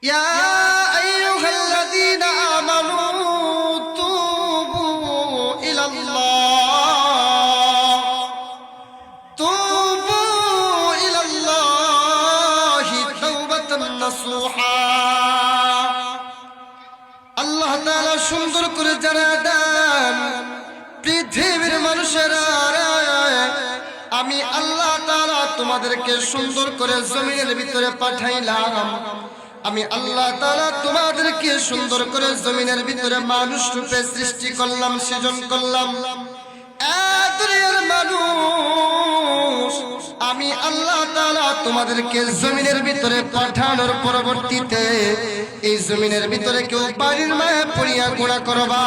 ইয়া আইয়ুহাল্লাযীনা আমানু তুবু ইলাল্লাহি তাওবাতান নাসুহা। আল্লাহ তাআলা সুন্দর করে জানায় দেন, পৃথিবীর মানুষেরা, আমি আল্লাহ তাআলা তোমাদেরকে সুন্দর করে জমিনের ভিতরে পাঠাইলাম। আমি আল্লাহ তাআলা তোমাদেরকে সুন্দর করে জমিনের ভিতরে মানুষ রূপে সৃষ্টি করলাম, সৃজন করলাম। দুনিয়ার মানুষ, আমি আল্লাহ তাআলা তোমাদেরকে জমিনের ভিতরে পাঠানোর পরবর্তীতে এই জমিনের ভিতরে কেউ বাড়ির মায়া পড়িয়া গুনাহ করবা,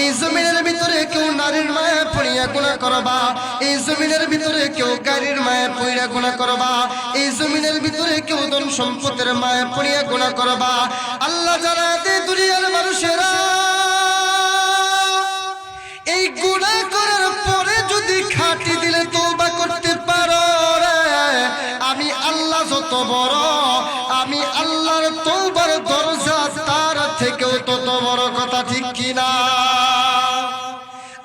এই জমিনের ভিতরে কেউ নারীর মায়া পড়িয়া গুনাহ করবা, এই জমিনের ভিতরে কেউ গাড়ির মায়া পড়িয়া গুনাহ করবা, এই জমিনের ভিতরে কেউ ধন সম্পদের মায়া পড়িয়া গুনাহ করবা। আল্লাহ জানাতে দুনিয়ার মানুষেরা, এই গুনাহ করার পরে যদি খাঁটি দিলে তওবা করতে পারো, আমি আল্লাহ যত বড়, আমি আল্লাহর তওবার দরজা তার থেকেও তত বড় কথা, ঠিক কিনা?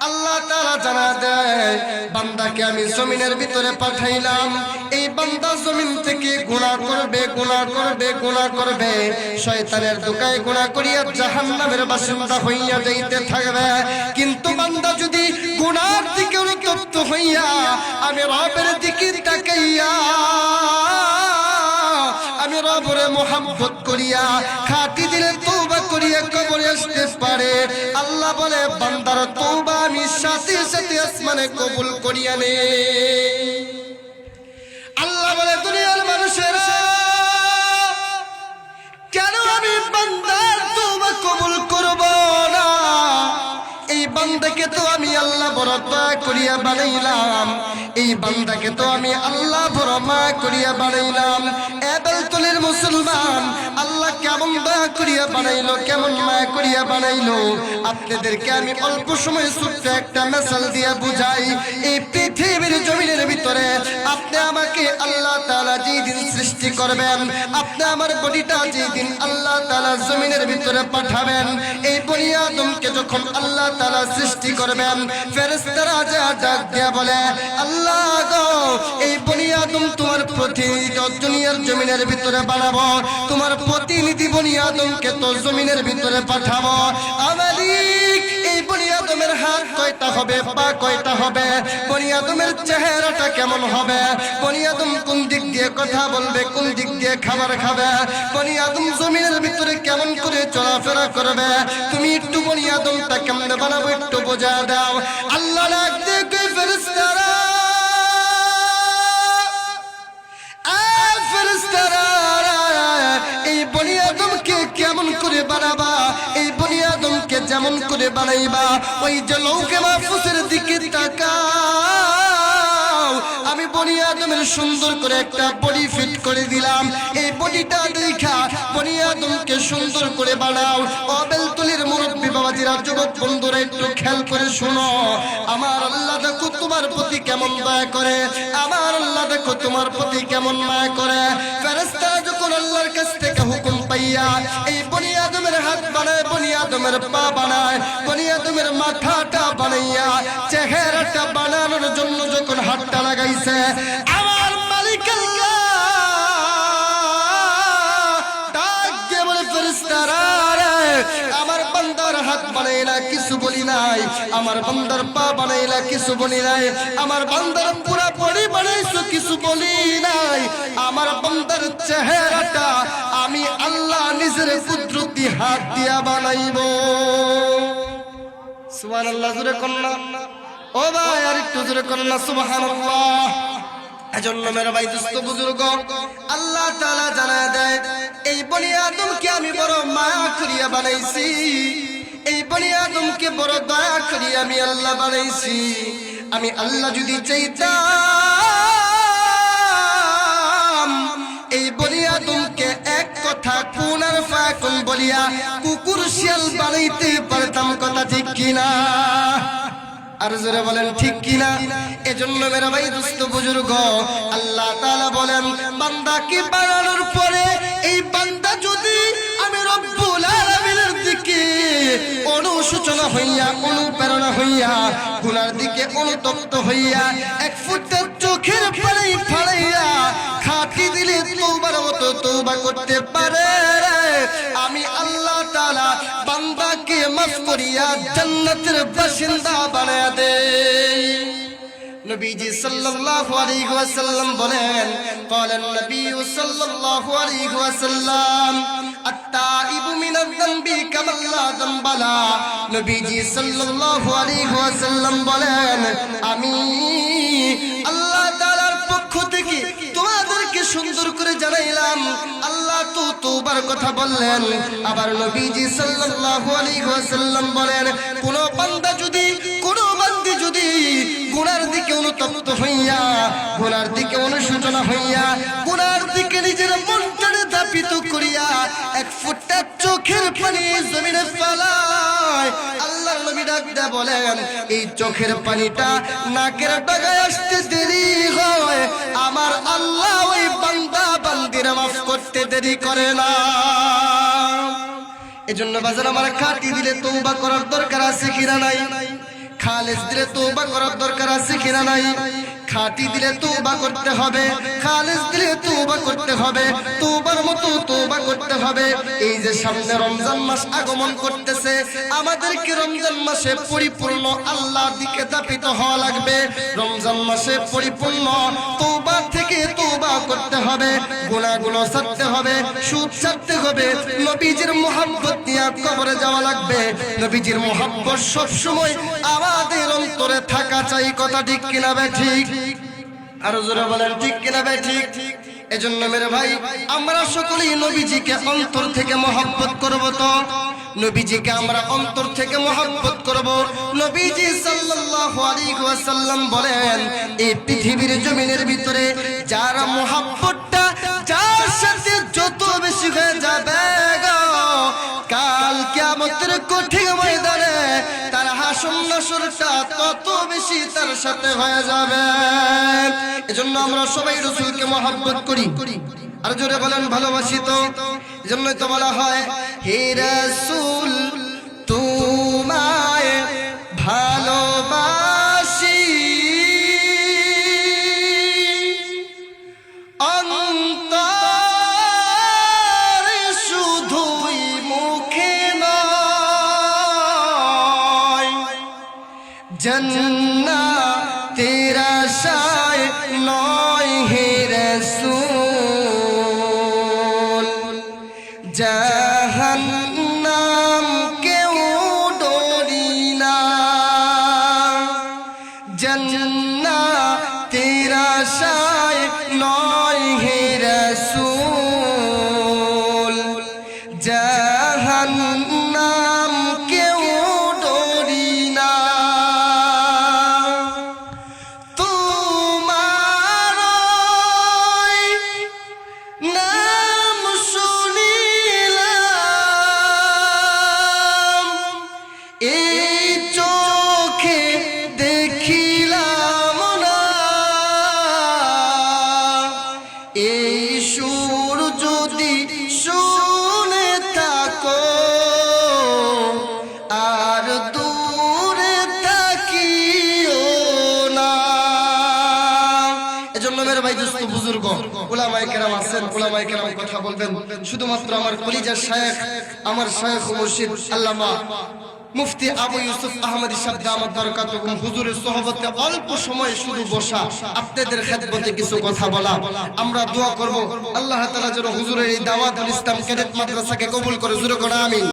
আল্লাহ তাআলা জানা দেয়, বান্দাকে আমি জমিনের ভিতরে পাঠাইলাম, এই বান্দা জমিন থেকে গুনাহ করবে, গুনাহ করবে, গুনাহ করবে, শয়তানের ধোঁকায় গুনাহ করিয়া জাহান্নামের বাসিন্দা হইয়া যাইতে থাকবে। কিন্তু বান্দা যদি গুনার দিকে অনুতপ্ত হইয়া আমি রবের দিকে তাকাইয়া আমি রবের মোহাব্বত করিয়া খাঁটি দিলে তওবা করিয়া কবরে আসতে পারে, আল্লাহ বলে বান্দার তওবা আমি সাথে সাথে আসমানে কবুল করিয়া নে। আল্লাহ বলে দুনিয়ার মানুষেরা, কেন আমি বান্দার তওবা কবুল করব না? এই বান্দাকে তো আমি আল্লাহ বড় দয়া করিয়া বানাইলাম, এই বান্দাকে তো আমি আল্লাহ বড় মায়া করিয়া বানাইলাম। এবেলতলের মুসলমান, আল্লাহ কেমন দয়া করিয়া বানাইলো, কেমন মায়া করিয়া বানাইলো, আপনাদেরকে আমি অল্প সময় ছোট্ট একটা মিসাল দিয়া বুঝাই। এই পৃথিবীর জমিনের ভিতরে আপনি আমাকে আল্লাহ তাআলা যেদিন সৃষ্টি করবেন, আপনি আমার বডিটা যেদিন আল্লাহ তাআলা জমিনের ভিতরে পাঠাবেন, এই বনি আদমকে যখন আল্লাহ তাআলা সৃষ্টি করবেন, ফেরেশতারা যা ডাক দিয়া বলে, আল্লাহ গো, এই বনি আদম তোমার প্রতিনিধি দুনিয়ার জমিনের ভিতরে বানাবো, তোমার প্রতিনিধি বনি আদমকে তো জমিনের ভিতরে পাঠাবো। আমালিক, এই বনি আদমের হাত কয়টা হবে, পা কয়টা হবে, বনি আদমের চেহারাটা কেমন হবে, বনি আদম কোন দিক দিয়ে কথা বলবে, কোন দিক দিয়ে খাবার খাবে, বনি আদম জমিনের ভিতরে কেমন করে চলাফেরা করবে, তুমি একটু বনি আদমটা কেমনে বানাবো একটু বোঝা দাও। আল্লাহ ডাক দিয়ে কই, ফেরেশতারা, এই বনি আদমকে কেমন করে বানাবা, এই বনি আদমকে যেমন করে বানাইবা, ওই যে লৌহে মাহফুজের দিকে তাকাও, আমি বনি আদমের সুন্দর করে একটা বডি ফিট করে দিলাম, এই বডিটা দেখা বনি আদমকে সুন্দর করে বানাও। অবেলতলির মুরব্বী বাবাজিরা, যুবক বন্ধুরা, একটু খেয়াল করে শুনো, আমার আল্লাহ দেখো তোমার প্রতি কেমন দয়া করে, আমার আল্লাহ দেখো তোমার প্রতি কেমন মায়া করে। ফেরেশতারা যখন আল্লাহর কাছ থেকে হুকুম পাইয়া এই বনি আদমের হাত বানায়, বনি আদমের পা বানায়, বনি আদমের মাথাটা বানাইয়া চেহারাটা বানানোর জন্য যখন হাতটা লাগাইছে, আমার মালিক আল্লাহ ডাক দিয়ে বলে, ফেরেশতারা, আমার বান্দার হাত বানাইলা কিছু বলি নাই, আমার বান্দার পা বানাইলা কিছু বলি নাই, আমার বান্দার পুরা বডি বানাইছো কিছু বলি নাই, আমার বান্দার চেহারাটা আমি আল্লাহ নিজের কুদরতি হাত দিয়া বানাইবো। সুবহানাল্লাহ, জোরে কন্না, ও ভাই আর একটু জোরে কন্না, সুবহানাল্লাহ। এজন্য মেরা ভাই, দোস্ত, বুজুর্গ, আল্লাহ তাআলা জানায় দেয়, এই বনি আদমকে আমি বড় মায়া করিয়া বানাইছি, এই বনি আদমকে বড় দয়া করিয়া আমি আল্লাহ বানাইছি। আমি আল্লাহ যদি চাইতাম, এই বনি আদমকে এক কথা কুন আর ফাকুন বলিয়া কুকুর শিয়াল বানাইতে পারতাম, কথা ঠিক কিনা? আর জোরে বলেন ঠিক কিনা? এজন্য মেরা ভাই, দোস্ত, বুজুর্গ, আল্লাহ তাআলা বলেন, বান্দাকে বানানোর পরে এই বান্দা যদি অনুশোচনা হইয়া অনুপ্রেরণা হইয়া গুনার দিকে অনুতপ্ত হইয়া এক ফুটা চোখের পানি ফালাইয়া খাটি দিলে তওবার মতো তওবা করতে পারে, আমি আল্লাহ তাআলা বান্দাকে মাফ করিয়া জান্নাতের বাসিন্দা বানায়া দেই। নবীজি সাল্লাল্লাহু আলাইহি ওয়াসাল্লাম বলেন, ক্বালান নবী সাল্লাল্লাহু আলাইহি ওয়াসাল্লাম আত-তাইবু মিনাজ যামবি কামা লা যামবা লা। নবীজি সাল্লাল্লাহু আলাইহি ওয়াসাল্লাম বলেন, আমি আল্লাহ তাআলার পক্ষ থেকে তোমাদেরকে সুন্দর করে জানাইলাম, আল্লাহ তো তওবার কথা বললেন। আবার নবীজি সাল্লাল্লাহু আলাইহি ওয়াসাল্লাম বলেন, কোন বান্দা যদি কোন বান্দি যদি গুনার দিকে অনুতপ্ত হইয়া গুনার দিকে অনুশোচনা হইয়া গুনার দিকে নিজের মনটাকে দাপিত করিয়া এক ফোঁটা চোখের পানি জমিনে ফেলায়, আল্লাহর নবী ডাক দিয়া বলেন, এই চোখের পানিটা নাকের ডগায় আসতে দেরি হয়, আমার আল্লাহ ওই বান্দা বান্দির মাফ করতে দেরি করে না। এজন্য বাজার আমার খাটি দিলে তওবা করার দরকার আছে কিনা নাই? খালেস দিলে তওবা করার দরকার আছে কিনা নাই? খাটি দিলে তওবা করতে হবে, খালেস দিলে তওবা করতে হবে, তওবার মতো তওবা করতে হবে। এই যে সামনে রমজান মাস আগমন করতেছে, আমাদেরকে রমজান মাসে পরিপূর্ণ আল্লাহর দিকে দাপিত হওয়া লাগবে। রমজান মাসে পরিপূর্ণ তওবা থেকে তওবা করতে হবে, গুনাহগুলো ছাড়তে হবে, সুদ ছাড়তে হবে, নবীজির মুহাব্বত নিয়ে কবরে যাওয়া লাগবে। নবীজির মুহাব্বত সব সময় আমাদের অন্তরে থাকা চাই। কথা ঠিক কিনা বে ঠিক? আর জোরে বলেন ঠিক কিনা বে ঠিক? এজন্য মেরে ভাই, আমরা সকলেই নবীজিকে অন্তর থেকে মহব্বত করব। তো নবীজিকে আমরা অন্তর থেকে মহব্বত করব। নবীজি সাল্লাল্লাহু আলাইহি ওয়াসাল্লাম বলেন, এই পৃথিবীর জমিনের ভিতরে যার মহব্বতটা যার সাথে যত বেশি হয়ে যাবে গো, কাল কিয়ামতের কঠিন ময়দানে তার হাসর নাসরটা তত বেশি তার সাথে হয়ে যাবে। এজন্য আমরা সবাই রাসূলকে মহব্বত করি। আর জোরে বলেন ভালোবাসি। তো এজন্যই তো বলা হয়, হে রাসূল তোমায় ভালোবাসি, অন্তরে শুধুই মুখে নয়, জান্নাতের আশায় নয় হে রাসূল, জাহান্নাম কেউ ডরি না, জান্নাতের আশায় নয় হে রাসূল, জাহান্নাম কেউ ডরি না। তোমার নাম শুনিলাম, এই চোখে দেখিলাম না, এই সুর যদি শুনে থাকো আর দূরে থাকিও না। এজন্য মেরে ভাই দোস্ত বুজুর্গ উলামায়ে কেরাম আছেন, উলামায়ে কেরাম কথা বলবেন। শুধুমাত্র আমার কলিজার শায়েখ, আমার শায়েখ ও মুর্শিদ আল্লামা মুফতি আবু ইউসুফ আহমদ সাহেব দামাত বরকাতুহুম হুজুরের সোহবতে অল্প সময় শুধু বসা, আপনাদের খেদমতে কিছু কথা বলা। আমরা দোয়া করব আল্লাহ তাআলা যেন হুজুরের এই দাওয়াতুল ইসলাম ক্যাডেট মাদ্রাসাকে কবুল করে। জোরে করে আমিন।